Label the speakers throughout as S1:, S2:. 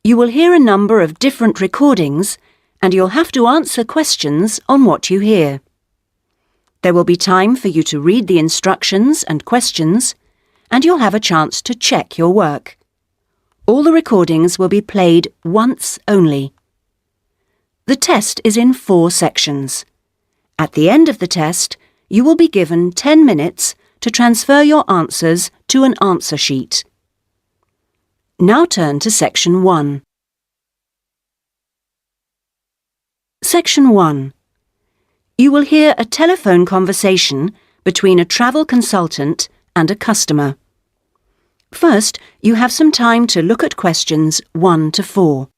S1: You will hear a number of different recordings and you'll have to answer questions on what you hear. There will be time for you to read the instructions and questions, and you'll have a chance to check your work. All the recordings will be played once only. The test is in 4 sections. At the end of the test, you will be given 10 minutes to transfer your answers to an answer sheet. Now turn to Section 1. Section 1. You will hear a telephone conversation between a travel consultant and a customer. First, you have some time to look at questions 1 to 4.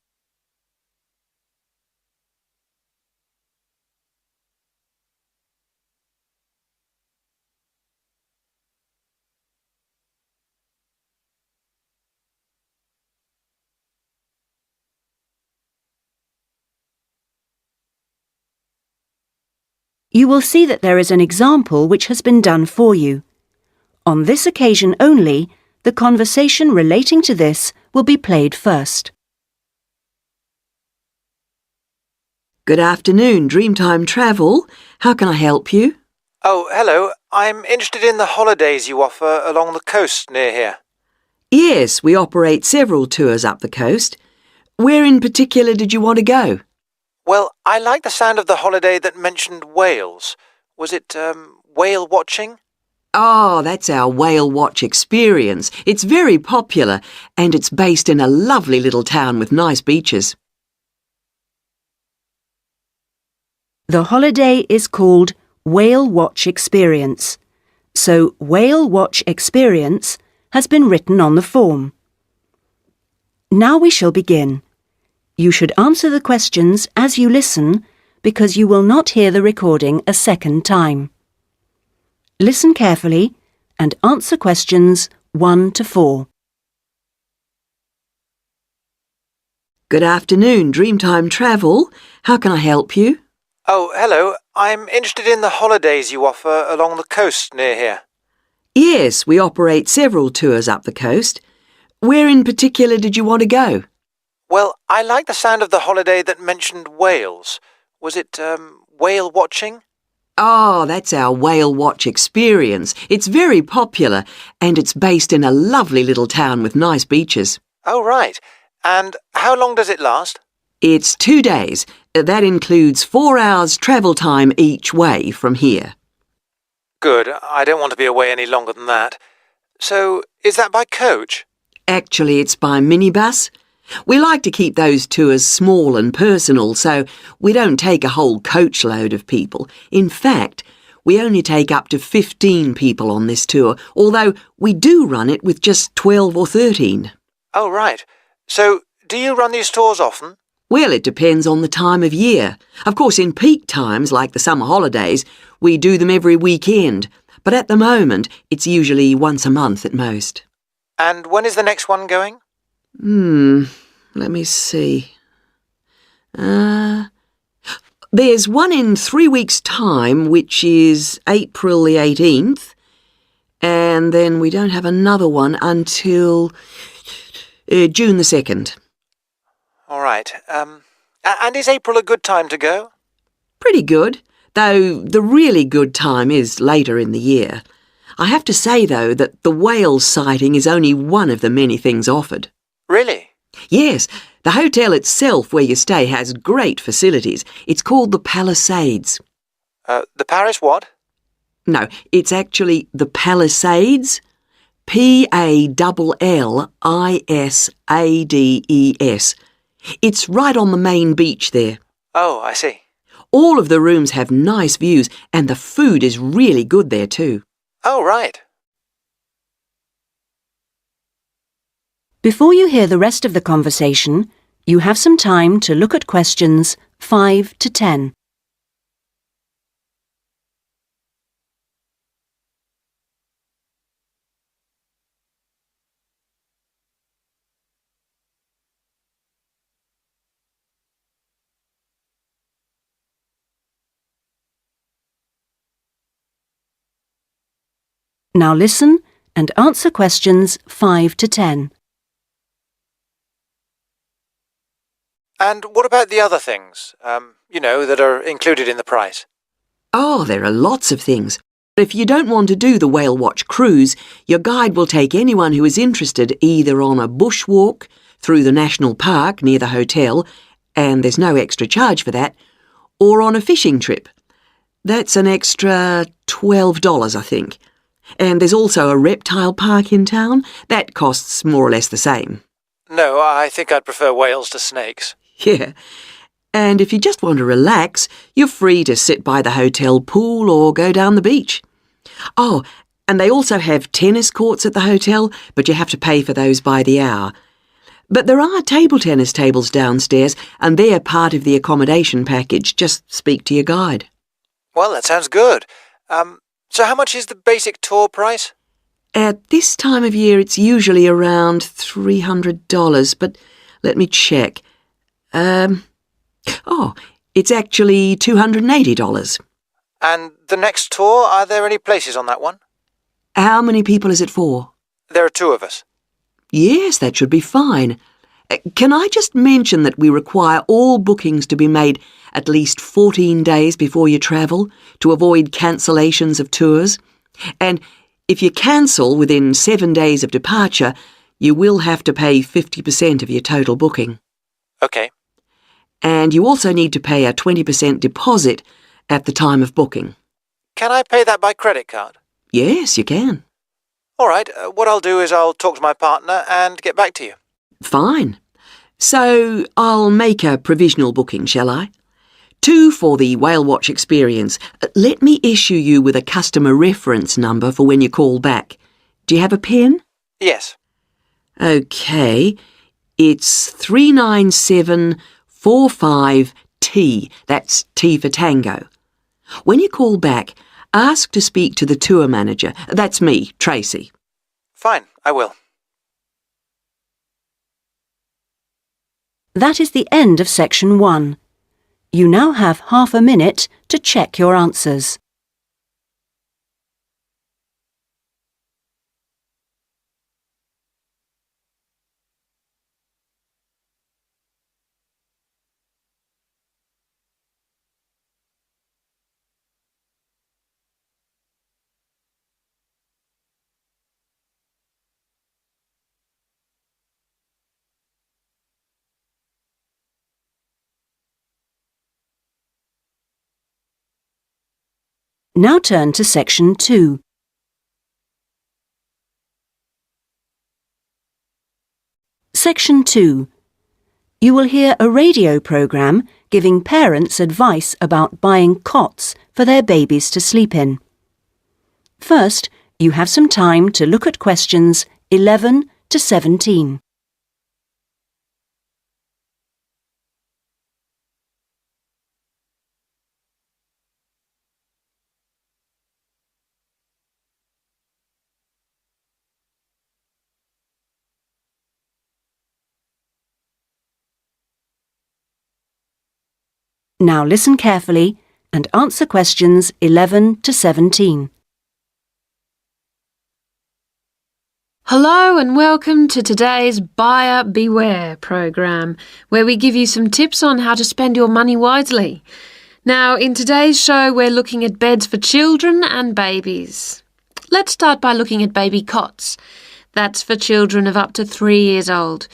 S1: You will see that there is an example which has been done for you. On this occasion only, the conversation relating to this will be played first.
S2: Good afternoon, Dreamtime Travel. How can I help you?
S3: Oh, hello. I'm interested in the holidays you offer along the coast near here.
S2: Yes, we operate several tours up the coast. Where in particular did you want to go?
S3: Well, I like the sound of the holiday that mentioned whales. Was it whale watching?
S2: Oh, that's our whale watch experience. It's very popular and it's based in a lovely little town with nice beaches.
S1: The holiday is called Whale Watch Experience, so Whale Watch Experience has been written on the form. Now we shall begin. You should answer the questions as you listen because you will not hear the recording a second time. Listen carefully and answer questions 1 to 4.
S2: Good afternoon, Dreamtime Travel. How can I help you?
S3: Oh, hello. I'm interested in the holidays you offer along the coast near here.
S2: Yes, we operate several tours up the coast. Where in particular did you want to go?
S3: Well, I like the sound of the holiday that mentioned whales. Was it whale watching?
S2: Oh, that's our whale watch experience. It's very popular and it's based in a lovely little town with nice beaches.
S3: Oh, right. And how long does it last?
S2: It's 2 days. That includes 4 hours travel time each way from here.
S3: Good. I don't want to be away any longer than that. So, is that by coach?
S2: Actually, it's by minibus. We like to keep those tours small and personal, so we don't take a whole coachload of people. In fact, we only take up to 15 people on this tour, although we do run it with just 12 or 13.
S3: Oh, right. So, do you run these tours often?
S2: Well, it depends on the time of year. Of course, in peak times, like the summer holidays, we do them every weekend. But at the moment, it's usually once a month at most.
S3: And when is the next one going?
S2: Let me see. There's one in 3 weeks' time, which is April the 18th, and then we don't have another one until June the 2nd.
S3: All right. And is April a good time to go?
S2: Pretty good, though the really good time is later in the year. I have to say, though, that the whale sighting is only one of the many things offered.
S3: Really?
S2: Yes, the hotel itself where you stay has great facilities. It's called the Palisades.
S3: The Paris what?
S2: No, it's actually the Palisades. Pallissades. It's right on the main beach there.
S3: Oh, I see.
S2: All of the rooms have nice views and the food is really good there too.
S3: Oh, right.
S1: Before you hear the rest of the conversation, you have some time to look at questions 5 to 10. Now listen and answer questions 5 to 10.
S3: And what about the other things, that are included in the price?
S2: Oh, there are lots of things. If you don't want to do the whale watch cruise, your guide will take anyone who is interested either on a bushwalk through the national park near the hotel, and there's no extra charge for that, or on a fishing trip. That's an extra $12, I think. And there's also a reptile park in town. That costs more or less the same.
S3: No, I think I'd prefer whales to snakes.
S2: Yeah. And if you just want to relax, you're free to sit by the hotel pool or go down the beach. Oh, and they also have tennis courts at the hotel, but you have to pay for those by the hour. But there are table tennis tables downstairs, and they're part of the accommodation package. Just speak to your guide.
S3: Well, that sounds good. So how much is the basic tour price?
S2: At this time of year, it's usually around $300, but let me check. It's actually $280.
S3: And the next tour, are there any places on that one?
S2: How many people is it for?
S3: There are 2 of us.
S2: Yes, that should be fine. Can I just mention that we require all bookings to be made at least 14 days before you travel to avoid cancellations of tours? And if you cancel within 7 days of departure, you will have to pay 50% of your total booking.
S3: OK.
S2: And you also need to pay a 20% deposit at the time of booking.
S3: Can I pay that by credit card?
S2: Yes, you can.
S3: All right, what I'll do is I'll talk to my partner and get back to you.
S2: Fine. So I'll make a provisional booking, shall I? 2 for the whale watch experience. Let me issue you with a customer reference number for when you call back. Do you have a pen?
S3: Yes.
S2: OK. It's 39745T. That's T for Tango. When you call back, ask to speak to the tour manager. That's me, Tracy.
S3: Fine, I will.
S1: That is the end of section 1. You now have half a minute to check your answers. Now turn to section 2. Section 2. You will hear a radio programme giving parents advice about buying cots for their babies to sleep in. First, you have some time to look at questions 11 to 17. Now listen carefully and answer questions 11 to 17.
S4: Hello and welcome to today's Buyer Beware program, where we give you some tips on how to spend your money wisely. Now, in today's show, we're looking at beds for children and babies. Let's start by looking at baby cots. That's for children of up to 3 years old.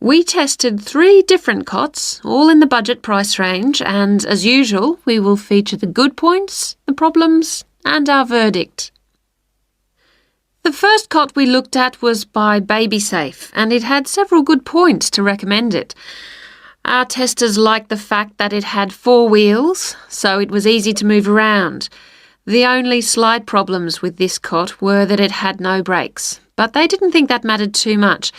S4: We tested 3 different cots, all in the budget price range, and as usual, we will feature the good points, the problems, and our verdict. The first cot we looked at was by BabySafe, and it had several good points to recommend it. Our testers liked the fact that it had 4 wheels, so it was easy to move around. The only slight problems with this cot were that it had no brakes, but they didn't think that mattered too much.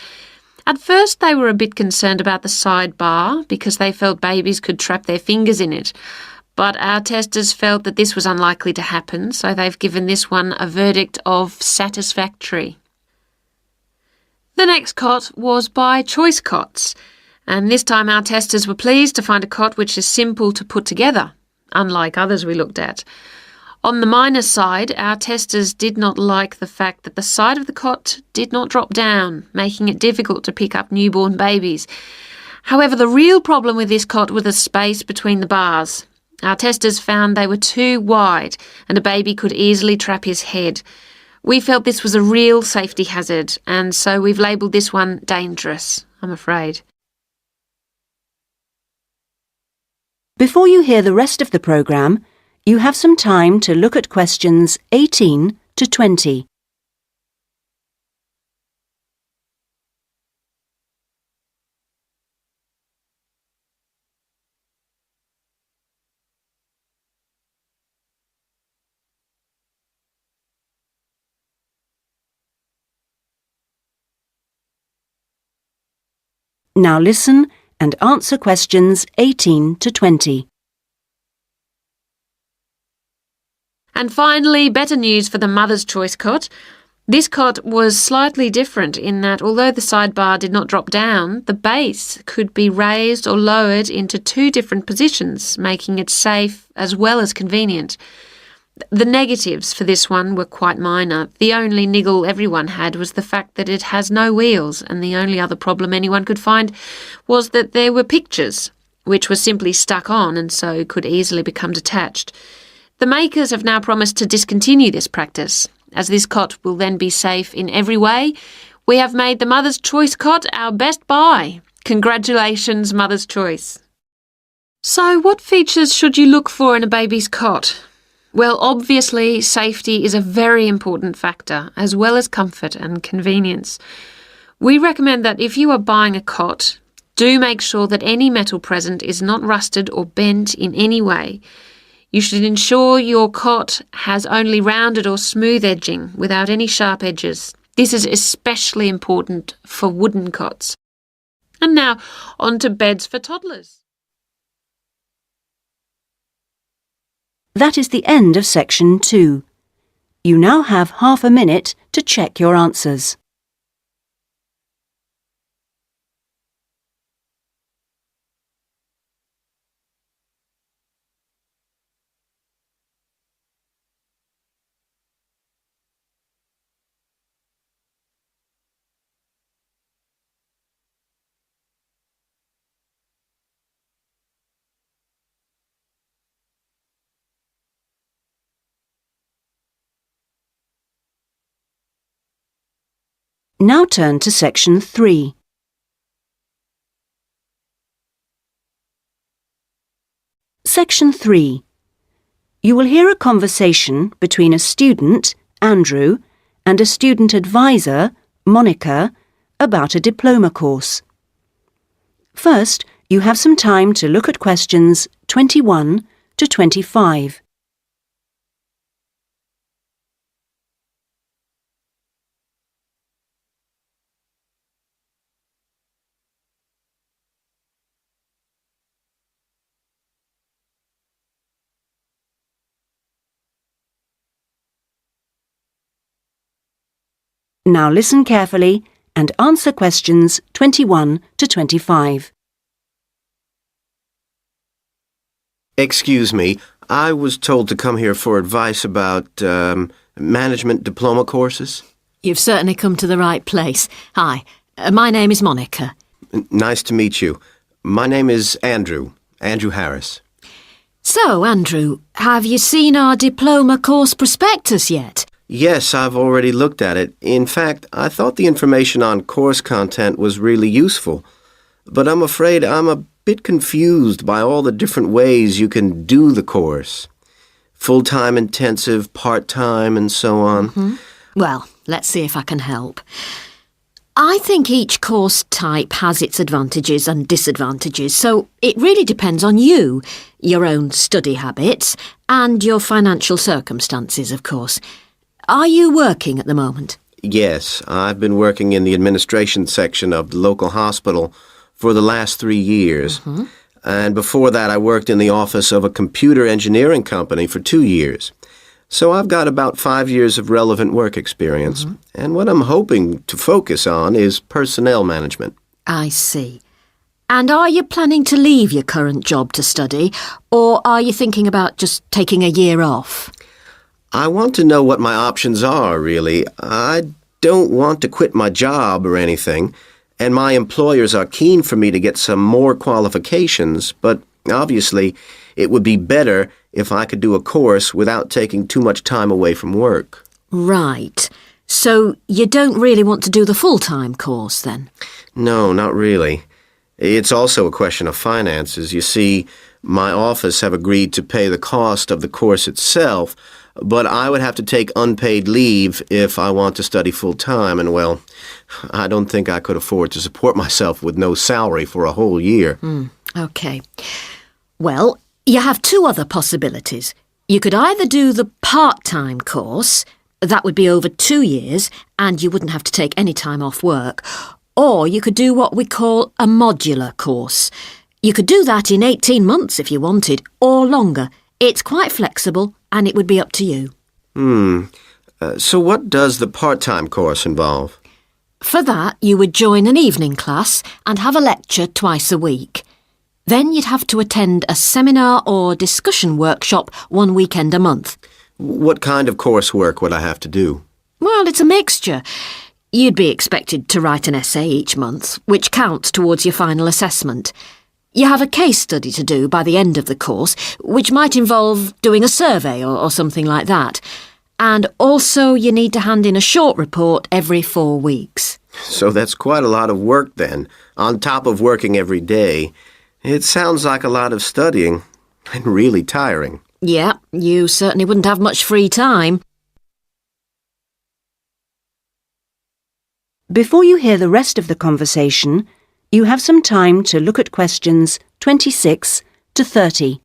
S4: At first, they were a bit concerned about the side bar because they felt babies could trap their fingers in it. But our testers felt that this was unlikely to happen, so they've given this one a verdict of satisfactory. The next cot was by Choice Cots, and this time our testers were pleased to find a cot which is simple to put together, unlike others we looked at. On the minus side, our testers did not like the fact that the side of the cot did not drop down, making it difficult to pick up newborn babies. However, the real problem with this cot was the space between the bars. Our testers found they were too wide and a baby could easily trap his head. We felt this was a real safety hazard, and so we've labelled this one dangerous, I'm afraid.
S1: Before you hear the rest of the programme, you have some time to look at questions 18 to 20. Now listen and answer questions 18 to 20.
S4: And finally, better news for the Mother's Choice cot. This cot was slightly different in that although the sidebar did not drop down, the base could be raised or lowered into two different positions, making it safe as well as convenient. The negatives for this one were quite minor. The only niggle everyone had was the fact that it has no wheels, and the only other problem anyone could find was that there were pictures, which were simply stuck on and so could easily become detached. The makers have now promised to discontinue this practice. As this cot will then be safe in every way, we have made the Mother's Choice cot our best buy. Congratulations, Mother's Choice. So what features should you look for in a baby's cot? Well, obviously, safety is a very important factor, as well as comfort and convenience. We recommend that if you are buying a cot, do make sure that any metal present is not rusted or bent in any way. You should ensure your cot has only rounded or smooth edging without any sharp edges. This is especially important for wooden cots. And now, on to beds for toddlers.
S1: That is the end of section 2. You now have half a minute to check your answers. Now turn to section 3. Section 3. You will hear a conversation between a student, Andrew, and a student advisor, Monica, about a diploma course. First, you have some time to look at questions 21 to 25. Now listen carefully and answer questions 21 to 25.
S5: Excuse me, I was told to come here for advice about management diploma courses.
S6: You've certainly come to the right place. Hi, my name is Monica.
S5: Nice to meet you. My name is Andrew Harris.
S6: So, Andrew, have you seen our diploma course prospectus yet?
S5: Yes, I've already looked at it. In fact, I thought the information on course content was really useful. But I'm afraid I'm a bit confused by all the different ways you can do the course. Full-time intensive, part-time, and so on.
S6: Well, let's see if I can help. I think each course type has its advantages and disadvantages, so it really depends on you, your own study habits, and your financial circumstances, of course. Are you working at the moment?
S5: Yes, I've been working in the administration section of the local hospital for the last 3 years. And before that, I worked in the office of a computer engineering company for 2 years. So I've got about 5 years of relevant work experience. And what I'm hoping to focus on is personnel management.
S6: I see. And are you planning to leave your current job to study, or are you thinking about just taking a year off?
S5: I want to know what my options are, really. I don't want to quit my job or anything, and my employers are keen for me to get some more qualifications, but obviously it would be better if I could do a course without taking too much time away from work.
S6: Right. So you don't really want to do the full-time course then?
S5: No, not really. It's also a question of finances. You see, my office have agreed to pay the cost of the course itself, but I would have to take unpaid leave if I want to study full-time, and well, I don't think I could afford to support myself with no salary for a whole year.
S6: OK. Well, you have two other possibilities. You could either do the part-time course, that would be over 2 years, and you wouldn't have to take any time off work, or you could do what we call a modular course. You could do that in 18 months if you wanted, or longer. It's quite flexible, and it would be up to you.
S5: So what does the part-time course involve?
S6: For that, you would join an evening class and have a lecture twice a week. Then you'd have to attend a seminar or discussion workshop 1 weekend a month.
S5: What kind of coursework would I have to do?
S6: Well, it's a mixture. You'd be expected to write an essay each month, which counts towards your final assessment. You have a case study to do by the end of the course, which might involve doing a survey or something like that. And also you need to hand in a short report every 4 weeks.
S5: So that's quite a lot of work then, on top of working every day. It sounds like a lot of studying, and really tiring.
S6: Yeah, you certainly wouldn't have much free time.
S1: Before you hear the rest of the conversation, you have some time to look at questions 26 to 30.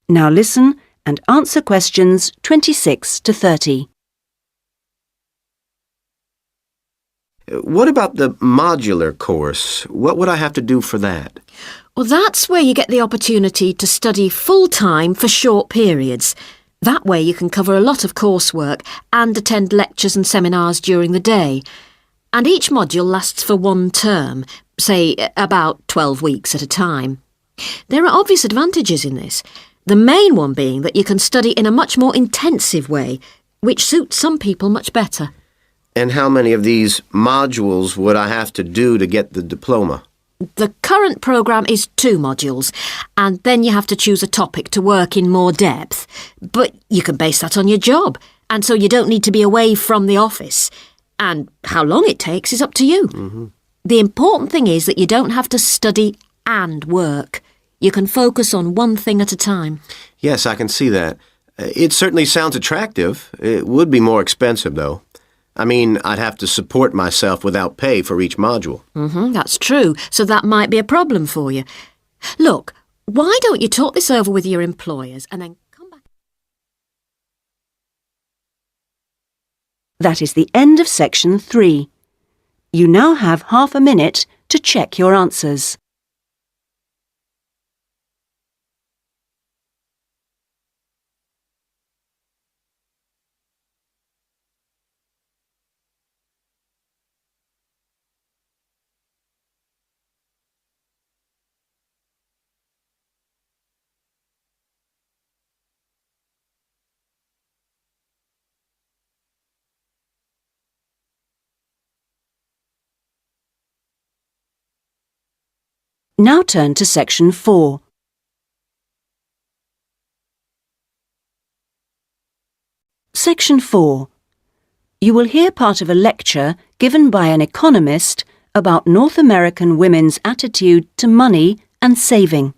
S1: Now listen and answer questions 26 to 30.
S5: What about the modular course? What would I have to do for that?
S6: Well, that's where you get the opportunity to study full-time for short periods. That way you can cover a lot of coursework and attend lectures and seminars during the day. And each module lasts for 1 term, say about 12 weeks at a time. There are obvious advantages in this. The main one being that you can study in a much more intensive way, which suits some people much better.
S5: And how many of these modules would I have to do to get the diploma?
S6: The current programme is 2 modules, and then you have to choose a topic to work in more depth. But you can base that on your job, and so you don't need to be away from the office. And how long it takes is up to you. The important thing is that you don't have to study and work. You can focus on one thing at a time.
S5: Yes, I can see that. It certainly sounds attractive. It would be more expensive, though. I mean, I'd have to support myself without pay for each module.
S6: That's true, so that might be a problem for you. Look, why don't you talk this over with your employers and then come back?
S1: That is the end of section 3. You now have half a minute to check your answers. Now turn to section 4. Section 4. You will hear part of a lecture given by an economist about North American women's attitude to money and saving.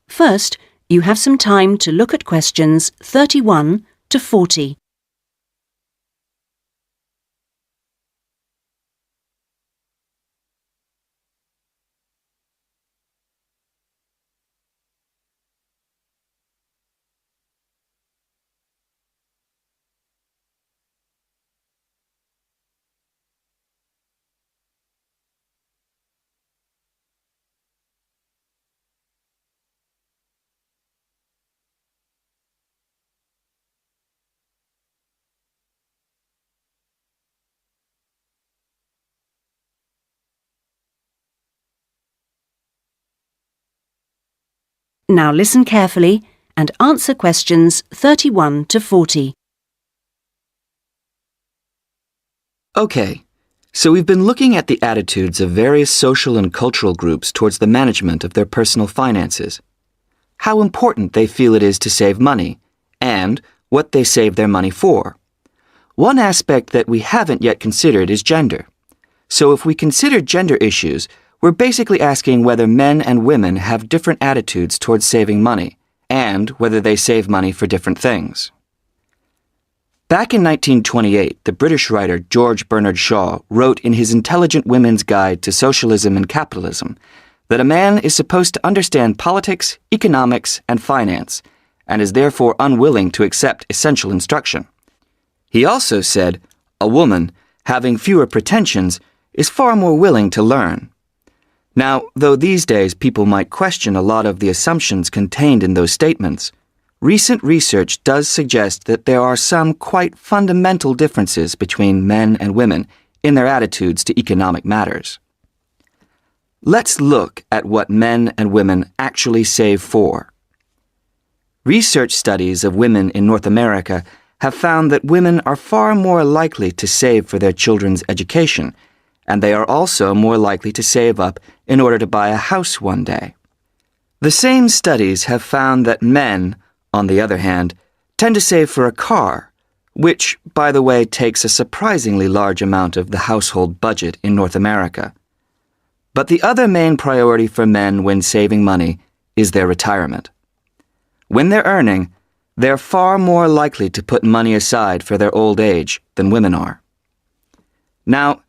S1: First, you have some time to look at questions 31 to 40. Now listen carefully and answer questions 31 to 40.
S7: Okay, so we've been looking at the attitudes of various social and cultural groups towards the management of their personal finances, how important they feel it is to save money, and what they save their money for. One aspect that we haven't yet considered is gender. So if we consider gender issues, we're basically asking whether men and women have different attitudes towards saving money, and whether they save money for different things. Back in 1928, the British writer George Bernard Shaw wrote in his Intelligent Women's Guide to Socialism and Capitalism that a man is supposed to understand politics, economics, and finance, and is therefore unwilling to accept essential instruction. He also said, a woman, having fewer pretensions, is far more willing to learn. Now, though these days people might question a lot of the assumptions contained in those statements, recent research does suggest that there are some quite fundamental differences between men and women in their attitudes to economic matters. Let's look at what men and women actually save for. Research studies of women in North America have found that women are far more likely to save for their children's education, and they are also more likely to save up in order to buy a house one day. The same studies have found that men, on the other hand, tend to save for a car, which, by the way, takes a surprisingly large amount of the household budget in North America. But the other main priority for men when saving money is their retirement. When they're earning, they're far more likely to put money aside for their old age than women are. Now,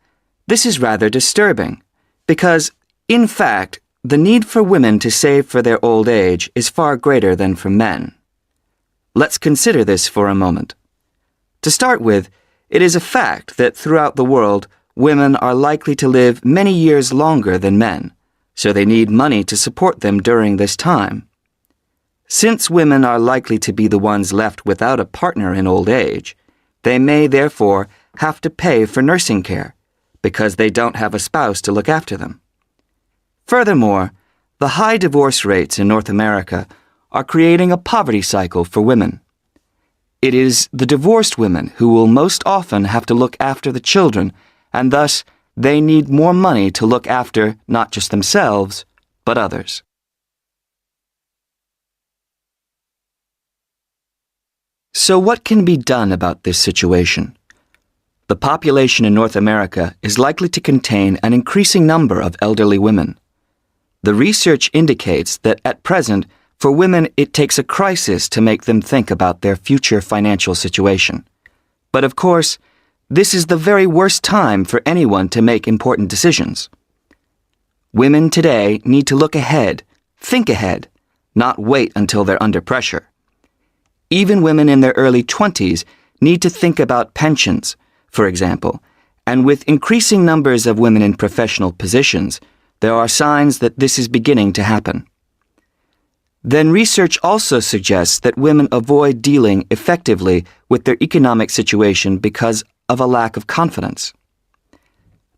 S7: this is rather disturbing because, in fact, the need for women to save for their old age is far greater than for men. Let's consider this for a moment. To start with, it is a fact that throughout the world, women are likely to live many years longer than men, so they need money to support them during this time. Since women are likely to be the ones left without a partner in old age, they may therefore have to pay for nursing care, because they don't have a spouse to look after them. Furthermore, the high divorce rates in North America are creating a poverty cycle for women. It is the divorced women who will most often have to look after the children, and thus they need more money to look after not just themselves, but others. So what can be done about this situation? The population in North America is likely to contain an increasing number of elderly women. The research indicates that at present, for women, it takes a crisis to make them think about their future financial situation. But of course, this is the very worst time for anyone to make important decisions. Women today need to look ahead, think ahead, not wait until they're under pressure. Even women in their early 20s need to think about pensions, for example, and with increasing numbers of women in professional positions, there are signs that this is beginning to happen. Then research also suggests that women avoid dealing effectively with their economic situation because of a lack of confidence.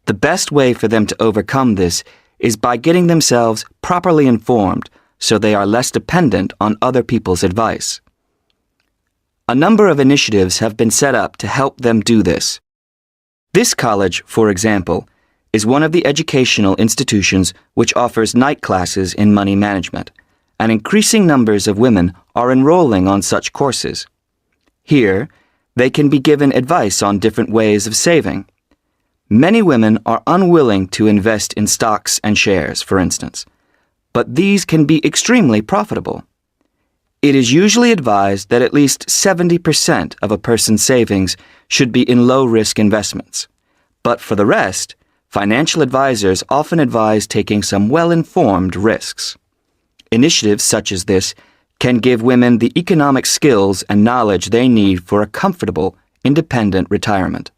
S7: The best way for them to overcome this is by getting themselves properly informed so they are less dependent on other people's advice. A number of initiatives have been set up to help them do this. This college, for example, is one of the educational institutions which offers night classes in money management, and increasing numbers of women are enrolling on such courses. Here, they can be given advice on different ways of saving. Many women are unwilling to invest in stocks and shares, for instance, but these can be extremely profitable. It is usually advised that at least 70% of a person's savings should be in low-risk investments. But for the rest, financial advisors often advise taking some well-informed risks. Initiatives such as this can give women the economic skills and knowledge they need for a comfortable, independent retirement.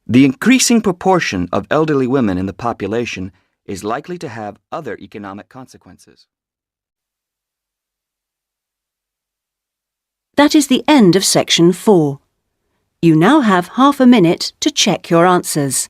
S7: The increasing proportion of elderly women in the population is likely to have other economic consequences.
S1: That is the end of section 4. You now have half a minute to check your answers.